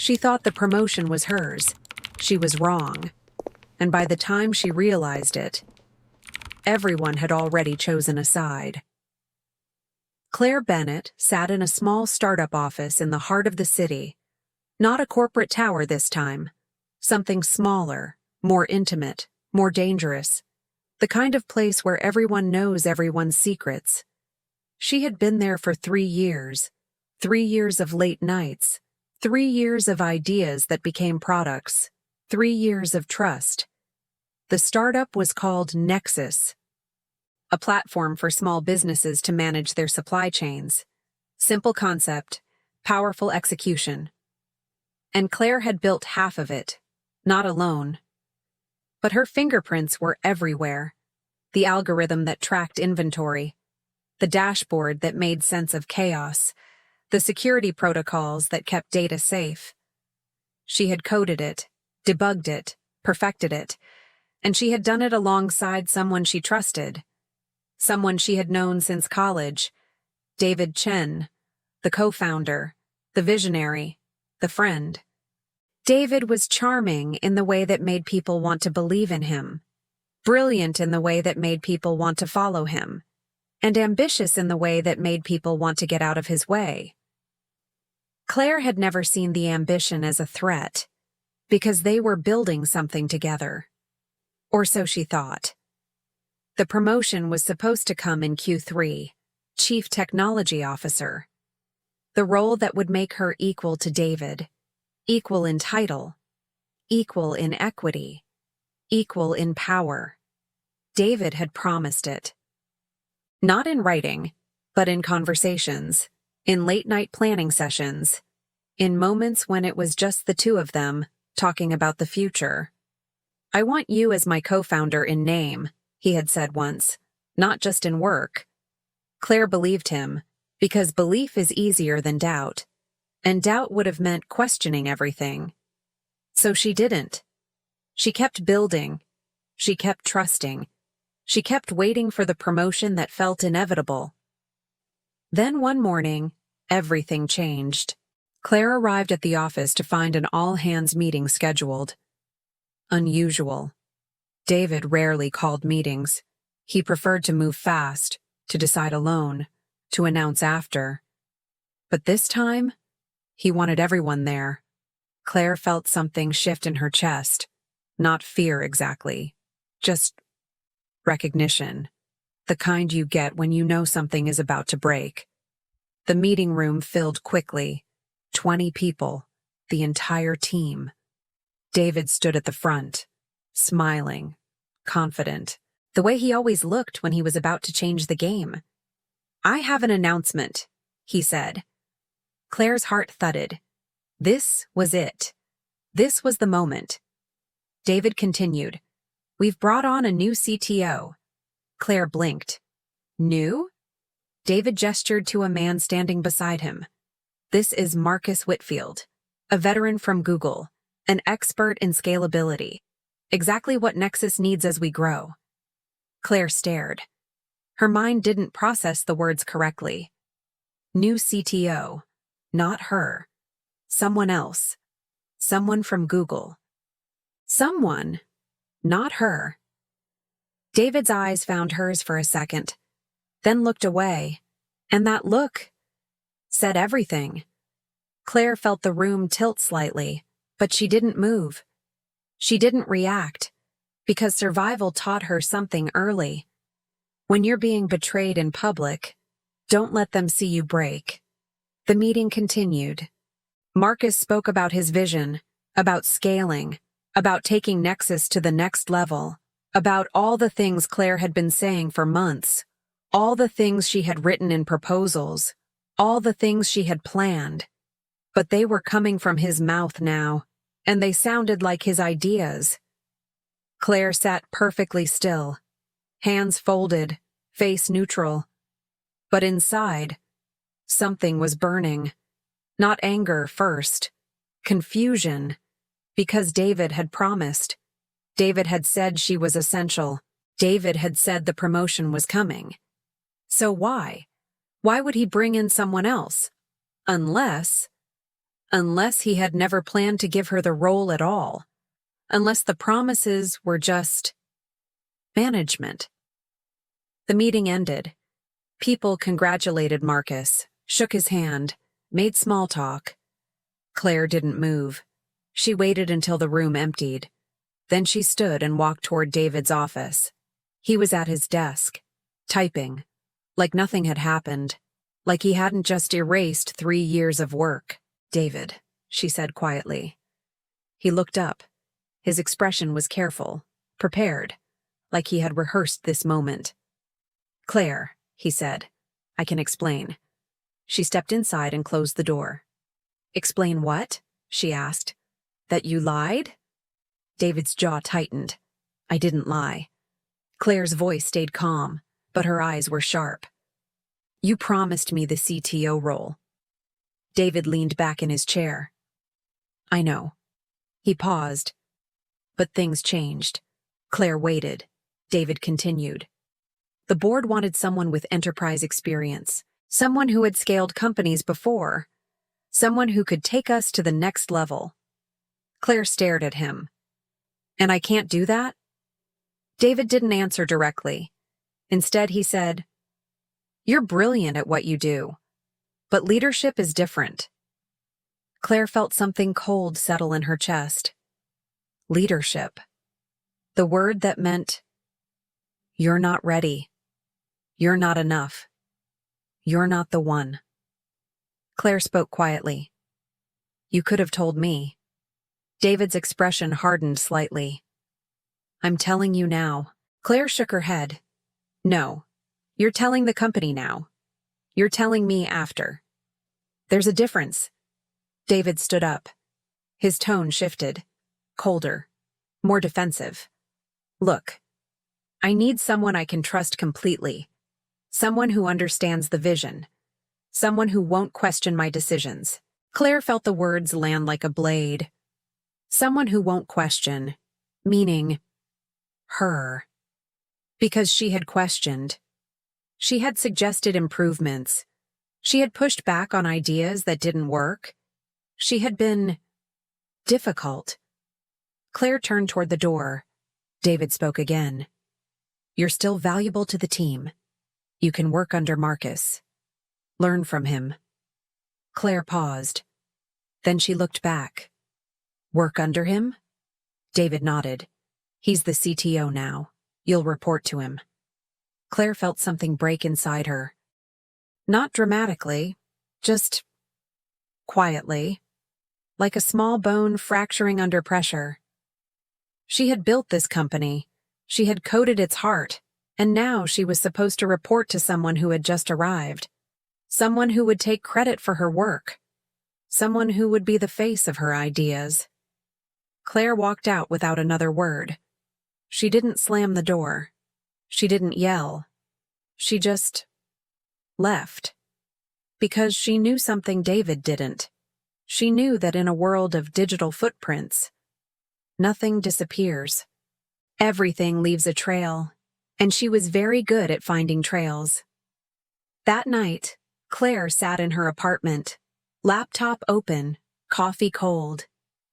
She thought the promotion was hers. She was wrong. And by the time she realized it, everyone had already chosen a side. Claire Bennett sat in a small startup office in the heart of the city. Not a corporate tower this time. Something smaller, more intimate, more dangerous. The kind of place where everyone knows everyone's secrets. She had been there for 3 years. 3 years of late nights. 3 years of ideas that became products. 3 years of trust. The startup was called Nexus, a platform for small businesses to manage their supply chains. Simple concept, powerful execution. And Claire had built half of it, not alone. But her fingerprints were everywhere. The algorithm that tracked inventory, the dashboard that made sense of chaos, the security protocols that kept data safe. She had coded it, debugged it, perfected it, and she had done it alongside someone she trusted. Someone she had known since college, David Chen, the co-founder, the visionary, the friend. David was charming in the way that made people want to believe in him, brilliant in the way that made people want to follow him, and ambitious in the way that made people want to get out of his way. Claire had never seen the ambition as a threat, because they were building something together. Or so she thought. The promotion was supposed to come in Q3, Chief Technology Officer. The role that would make her equal to David, equal in title, equal in equity, equal in power. David had promised it. Not in writing, but in conversations, in late-night planning sessions, in moments when it was just the two of them, talking about the future. "I want you as my co-founder in name," he had said once, "not just in work." Claire believed him, because belief is easier than doubt, and doubt would have meant questioning everything. So she didn't. She kept building. She kept trusting. She kept waiting for the promotion that felt inevitable. Then one morning, everything changed. Claire arrived at the office to find an all-hands meeting scheduled. Unusual. David rarely called meetings. He preferred to move fast, to decide alone, to announce after. But this time, he wanted everyone there. Claire felt something shift in her chest. Not fear exactly, just recognition. The kind you get when you know something is about to break. The meeting room filled quickly. 20 people, the entire team. David stood at the front, smiling, confident, the way he always looked when he was about to change the game. "I have an announcement," he said. Claire's heart thudded. This was it. This was the moment. David continued, "We've brought on a new CTO." Claire blinked. "New?" David gestured to a man standing beside him. "This is Marcus Whitfield, a veteran from Google, an expert in scalability. Exactly what Nexus needs as we grow." Claire stared. Her mind didn't process the words correctly. New CTO. Not her. Someone else. Someone from Google. Someone. Not her. David's eyes found hers for a second, then looked away, and that look said everything. Claire felt the room tilt slightly, but she didn't move. She didn't react, because survival taught her something early. When you're being betrayed in public, don't let them see you break. The meeting continued. Marcus spoke about his vision, about scaling, about taking Nexus to the next level, about all the things Claire had been saying for months, all the things she had written in proposals, all the things she had planned. But they were coming from his mouth now, and they sounded like his ideas. Claire sat perfectly still, hands folded, face neutral. But inside, something was burning. Not anger first, confusion, because David had promised. David had said she was essential. David had said the promotion was coming. So why? Why would he bring in someone else? Unless Unless he had never planned to give her the role at all. Unless the promises were just management. The meeting ended. People congratulated Marcus, shook his hand, made small talk. Claire didn't move. She waited until the room emptied. Then she stood and walked toward David's office. He was at his desk, typing, like nothing had happened, like he hadn't just erased 3 years of work. "David," she said quietly. He looked up. His expression was careful, prepared, like he had rehearsed this moment. "Claire," he said, "I can explain." She stepped inside and closed the door. "Explain what?" she asked. "That you lied?" David's jaw tightened. "I didn't lie." Claire's voice stayed calm, but her eyes were sharp. "You promised me the CTO role." David leaned back in his chair. "I know." He paused. But things changed. Claire waited. David continued. "The board wanted someone with enterprise experience, someone who had scaled companies before, someone who could take us to the next level." Claire stared at him. "And I can't do that?" David didn't answer directly. Instead, he said, "You're brilliant at what you do, but leadership is different." Claire felt something cold settle in her chest. Leadership. The word that meant, "You're not ready. You're not enough. You're not the one." Claire spoke quietly. "You could have told me." David's expression hardened slightly. "I'm telling you now." Claire shook her head. "No. You're telling the company now. You're telling me after. There's a difference." David stood up. His tone shifted. Colder. More defensive. "Look. I need someone I can trust completely. Someone who understands the vision. Someone who won't question my decisions." Claire felt the words land like a blade. Someone who won't question. Meaning her. Because she had questioned. She had suggested improvements. She had pushed back on ideas that didn't work. She had been difficult. Claire turned toward the door. David spoke again. "You're still valuable to the team. You can work under Marcus. Learn from him." Claire paused. Then she looked back. "Work under him?" David nodded. "He's the CTO now. You'll report to him." Claire felt something break inside her. Not dramatically, just quietly, like a small bone fracturing under pressure. She had built this company. She had coded its heart, and now she was supposed to report to someone who had just arrived. Someone who would take credit for her work. Someone who would be the face of her ideas. Claire walked out without another word. She didn't slam the door. She didn't yell. She just left. Because she knew something David didn't. She knew that in a world of digital footprints, nothing disappears. Everything leaves a trail, and she was very good at finding trails. That night, Claire sat in her apartment, laptop open, coffee cold.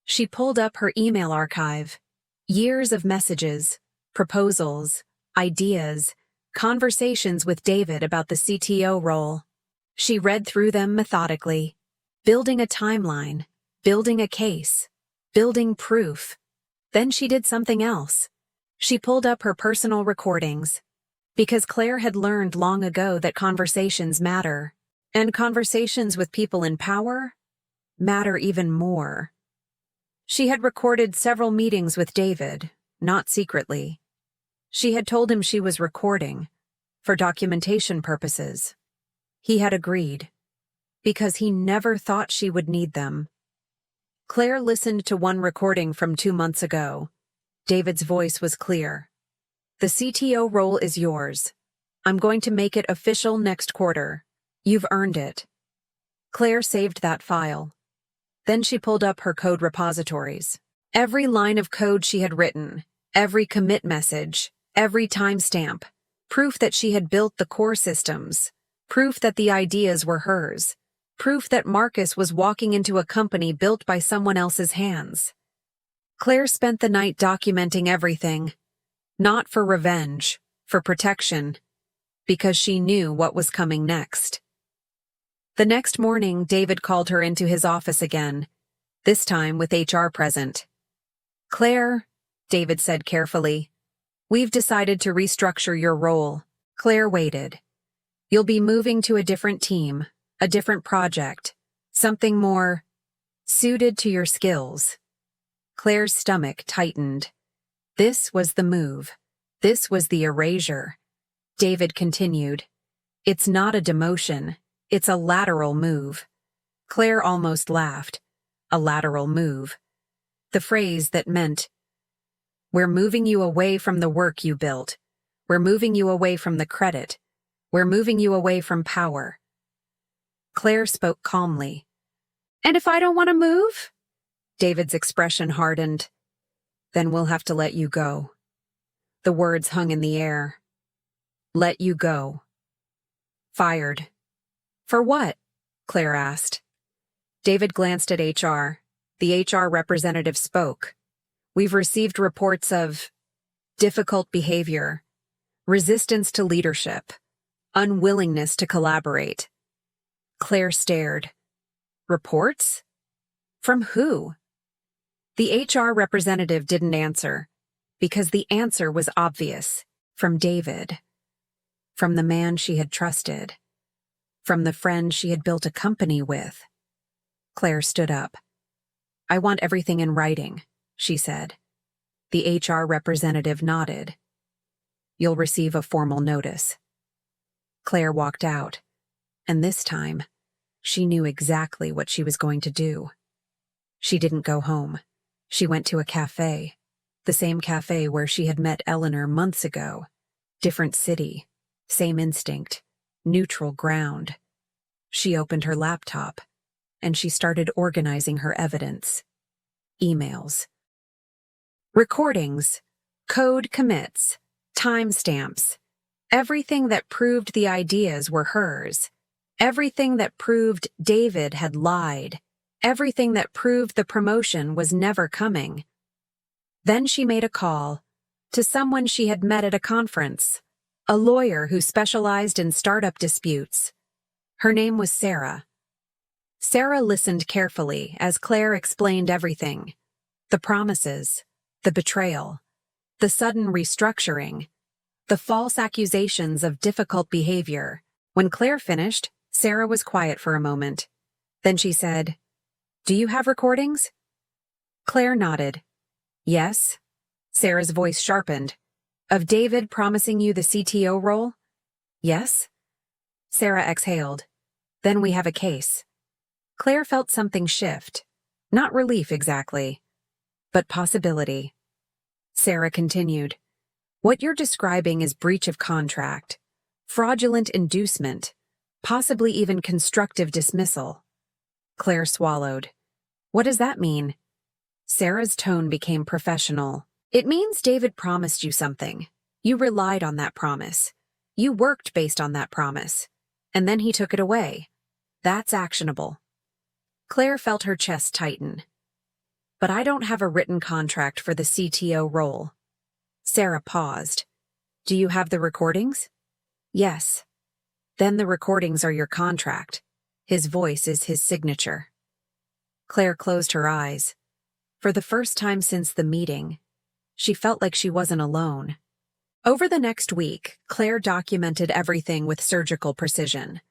She pulled up her email archive. Years of messages, proposals, ideas, conversations with David about the CTO role. She read through them methodically, building a timeline, building a case, building proof. Then she did something else. She pulled up her personal recordings. Because Claire had learned long ago that conversations matter, and conversations with people in power matter even more. She had recorded several meetings with David, not secretly. She had told him she was recording, for documentation purposes. He had agreed, because he never thought she would need them. Claire listened to one recording from 2 months ago. David's voice was clear. "The CTO role is yours. I'm going to make it official next quarter. You've earned it." Claire saved that file. Then she pulled up her code repositories. Every line of code she had written, every commit message, every timestamp, proof that she had built the core systems, proof that the ideas were hers. Proof that Marcus was walking into a company built by someone else's hands. Claire spent the night documenting everything. Not for revenge, for protection, because she knew what was coming next. The next morning, David called her into his office again, this time with HR present. "Claire," David said carefully, "we've decided to restructure your role." Claire waited. "You'll be moving to a different team, a different project, something more suited to your skills." Claire's stomach tightened. This was the move. This was the erasure. David continued, "It's not a demotion. It's a lateral move." Claire almost laughed. A lateral move. The phrase that meant, "We're moving you away from the work you built. We're moving you away from the credit. We're moving you away from power." Claire spoke calmly. "And if I don't want to move?" David's expression hardened. "Then we'll have to let you go." The words hung in the air. Let you go. Fired. For what? Claire asked. David glanced at HR. The HR representative spoke. "We've received reports of difficult behavior, resistance to leadership, unwillingness to collaborate." Claire stared. Reports? From who? The HR representative didn't answer, because the answer was obvious. From David. From the man she had trusted. From the friend she had built a company with. Claire stood up. "I want everything in writing," she said. The HR representative nodded. "You'll receive a formal notice." Claire walked out, and this time, she knew exactly what she was going to do. She didn't go home. She went to a cafe, the same cafe where she had met Eleanor months ago. Different city, same instinct, neutral ground. She opened her laptop, and she started organizing her evidence. Emails. Recordings. Code commits. Timestamps. Everything that proved the ideas were hers. Everything that proved David had lied. Everything that proved the promotion was never coming. Then she made a call to someone she had met at a conference, a lawyer who specialized in startup disputes. Her name was Sarah. Sarah listened carefully as Claire explained everything. The promises, the betrayal, the sudden restructuring, the false accusations of difficult behavior. When Claire finished, Sarah was quiet for a moment. Then she said, "Do you have recordings?" Claire nodded. "Yes." Sarah's voice sharpened. "Of David promising you the CTO role?" "Yes." Sarah exhaled. "Then we have a case." Claire felt something shift. Not relief exactly, but possibility. Sarah continued. "What you're describing is breach of contract, fraudulent inducement, possibly even constructive dismissal." Claire swallowed. "What does that mean?" Sarah's tone became professional. "It means David promised you something. You relied on that promise. You worked based on that promise. And then he took it away. That's actionable." Claire felt her chest tighten. "But I don't have a written contract for the CTO role." Sarah paused. "Do you have the recordings?" "Yes." "Then the recordings are your contract. His voice is his signature." Claire closed her eyes. For the first time since the meeting, she felt like she wasn't alone. Over the next week, Claire documented everything with surgical precision.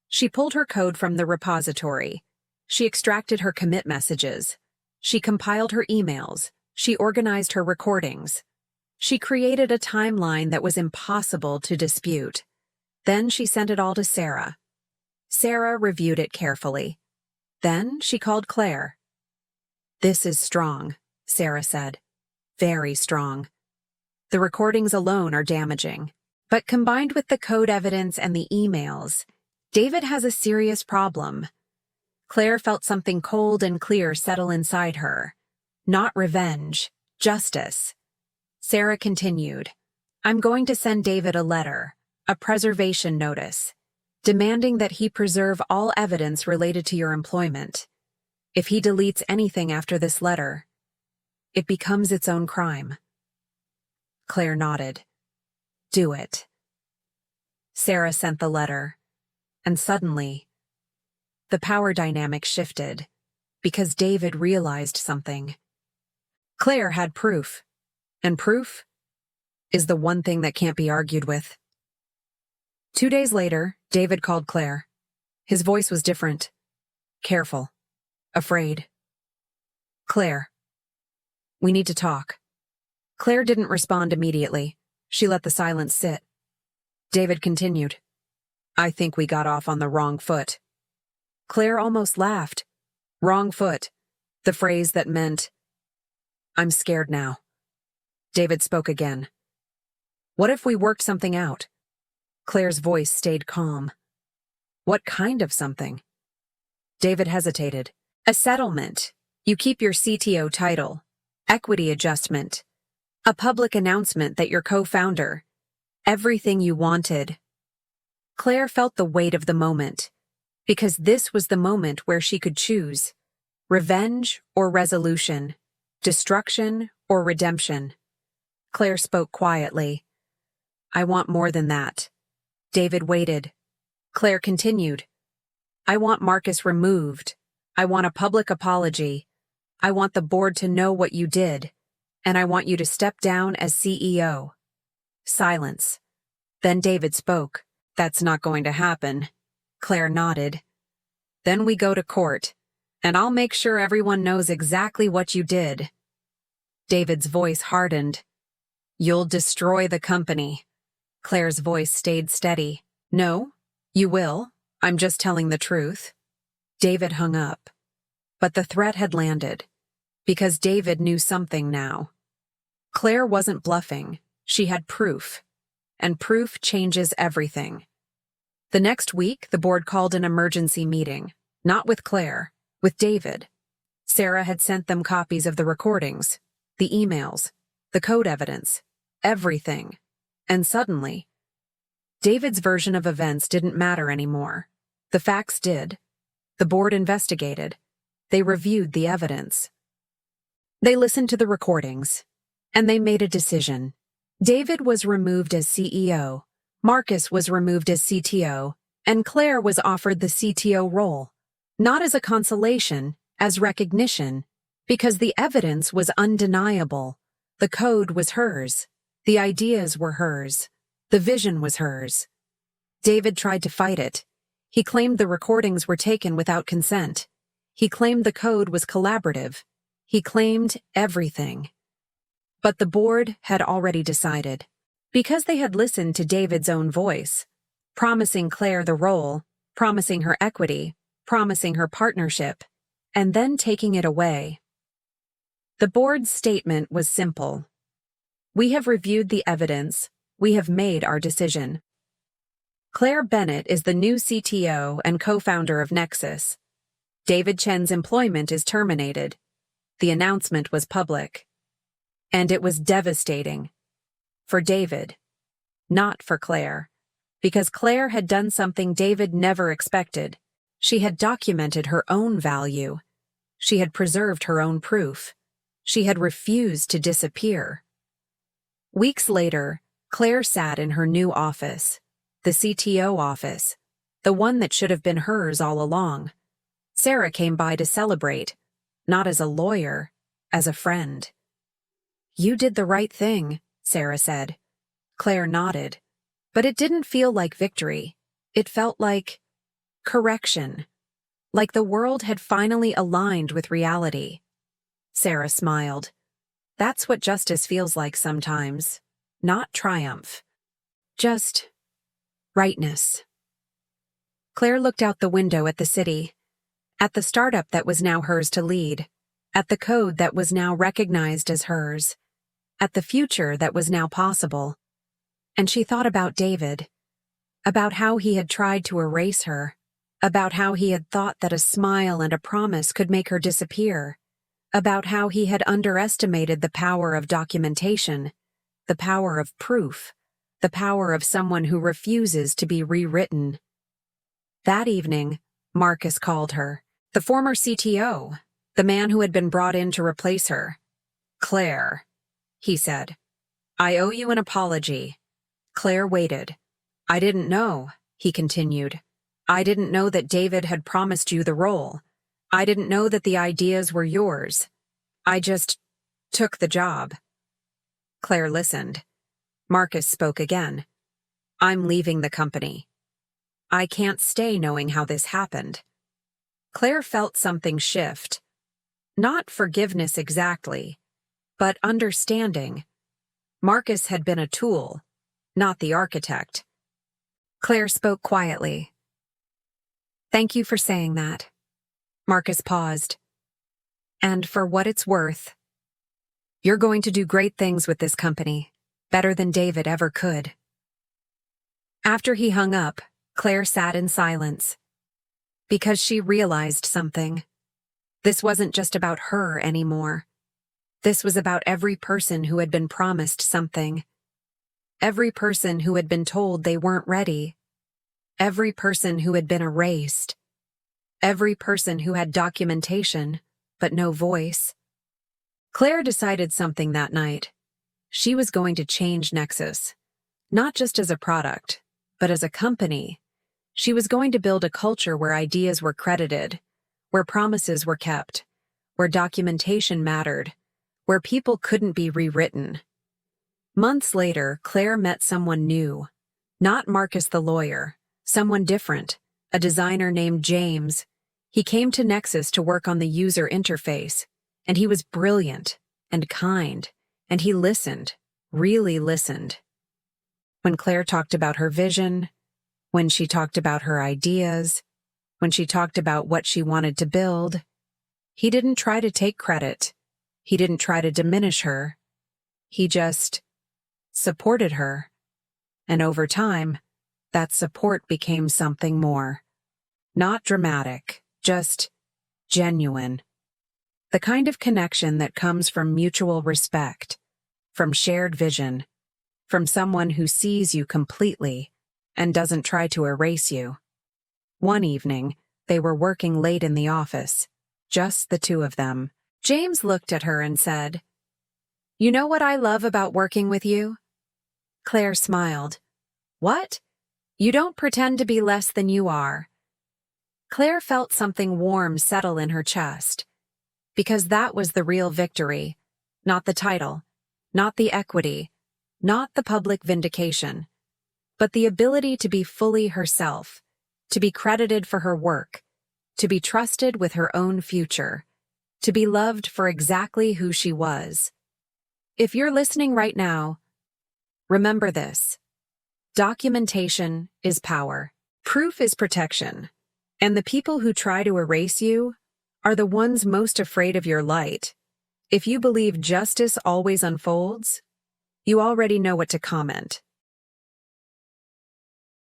She pulled her code from the repository. She extracted her commit messages. She compiled her emails. She organized her recordings. She created a timeline that was impossible to dispute. Then she sent it all to Sarah. Sarah reviewed it carefully. Then she called Claire. "This is strong," Sarah said. "Very strong. The recordings alone are damaging. But combined with the code evidence and the emails, David has a serious problem." Claire felt something cold and clear settle inside her. Not revenge, justice. Sarah continued, "I'm going to send David a letter, a preservation notice. demanding that he preserve all evidence related to your employment. If he deletes anything after this letter, it becomes its own crime. Claire nodded. Do it. Sarah sent the letter, and suddenly, the power dynamic shifted, because David realized something. Claire had proof, and proof is the one thing that can't be argued with. 2 days later, David called Claire. His voice was different. Careful. Afraid. Claire. We need to talk. Claire didn't respond immediately. She let the silence sit. David continued. I think we got off on the wrong foot. Claire almost laughed. Wrong foot. The phrase that meant, I'm scared now. David spoke again. What if we worked something out? Claire's voice stayed calm. What kind of something? David hesitated. A settlement. You keep your CTO title. Equity adjustment. A public announcement that you're co-founder. Everything you wanted. Claire felt the weight of the moment, because this was the moment where she could choose. Revenge or resolution. Destruction or redemption. Claire spoke quietly. I want more than that. David waited. Claire continued. I want Marcus removed. I want a public apology. I want the board to know what you did. And I want you to step down as CEO. Silence. Then David spoke. That's not going to happen. Claire nodded. Then we go to court, and I'll make sure everyone knows exactly what you did. David's voice hardened. You'll destroy the company. Claire's voice stayed steady. No, you will. I'm just telling the truth. David hung up. But the threat had landed, because David knew something now. Claire wasn't bluffing. She had proof. And proof changes everything. The next week, the board called an emergency meeting. Not with Claire, with David. Sarah had sent them copies of the recordings, the emails, the code evidence, everything. And suddenly, David's version of events didn't matter anymore. The facts did. The board investigated. They reviewed the evidence. They listened to the recordings, and they made a decision. David was removed as CEO, Marcus was removed as CTO, and Claire was offered the CTO role. Not as a consolation, as recognition, because the evidence was undeniable. The code was hers. The ideas were hers. The vision was hers. David tried to fight it. He claimed the recordings were taken without consent. He claimed the code was collaborative. He claimed everything. But the board had already decided. Because they had listened to David's own voice, promising Claire the role, promising her equity, promising her partnership, and then taking it away. The board's statement was simple. We have reviewed the evidence. We have made our decision. Claire Bennett is the new CTO and co-founder of Nexus. David Chen's employment is terminated. The announcement was public. And it was devastating. For David. Not for Claire. Because Claire had done something David never expected. She had documented her own value. She had preserved her own proof. She had refused to disappear. Weeks later, Claire sat in her new office. The CTO office. The one that should have been hers all along. Sarah came by to celebrate. Not as a lawyer, as a friend. You did the right thing, Sarah said. Claire nodded. But it didn't feel like victory. It felt like correction. Like the world had finally aligned with reality. Sarah smiled. That's what justice feels like sometimes. Not triumph. Just rightness. Claire looked out the window at the city. At the startup that was now hers to lead. At the code that was now recognized as hers. At the future that was now possible. And she thought about David. About how he had tried to erase her. About how he had thought that a smile and a promise could make her disappear. About how he had underestimated the power of documentation. The power of proof. The power of someone who refuses to be rewritten. That evening, Marcus called her. The former CTO, the man who had been brought in to replace her. "Claire," he said, "I owe you an apology." Claire waited. "I didn't know," he continued. "I didn't know that David had promised you the role. I didn't know that the ideas were yours. I just took the job." Claire listened. Marcus spoke again. "I'm leaving the company. I can't stay knowing how this happened." Claire felt something shift. Not forgiveness exactly, but understanding. Marcus had been a tool, not the architect. Claire spoke quietly. "Thank you for saying that." Marcus paused. "And for what it's worth, you're going to do great things with this company, better than David ever could." After he hung up, Claire sat in silence. Because she realized something. This wasn't just about her anymore. This was about every person who had been promised something. Every person who had been told they weren't ready. Every person who had been erased. Every person who had documentation, but no voice. Claire decided something that night. She was going to change Nexus. Not just as a product, but as a company. She was going to build a culture where ideas were credited, where promises were kept, where documentation mattered, where people couldn't be rewritten. Months later, Claire met someone new. Not Marcus the lawyer, someone different, a designer named James. He came to Nexus to work on the user interface, and he was brilliant and kind, and he listened, really listened. When Claire talked about her vision, when she talked about her ideas, when she talked about what she wanted to build, he didn't try to take credit. He didn't try to diminish her. He just supported her. And over time, that support became something more. Not dramatic, just genuine. The kind of connection that comes from mutual respect, from shared vision, from someone who sees you completely and doesn't try to erase you. One evening, they were working late in the office, just the two of them. James looked at her and said, "You know what I love about working with you?" Claire smiled. "What?" "You don't pretend to be less than you are." Claire felt something warm settle in her chest, because that was the real victory, not the title, not the equity, not the public vindication, but the ability to be fully herself, to be credited for her work, to be trusted with her own future, to be loved for exactly who she was. If you're listening right now, remember this. Documentation is power. Proof is protection. And the people who try to erase you are the ones most afraid of your light. If you believe justice always unfolds, you already know what to comment.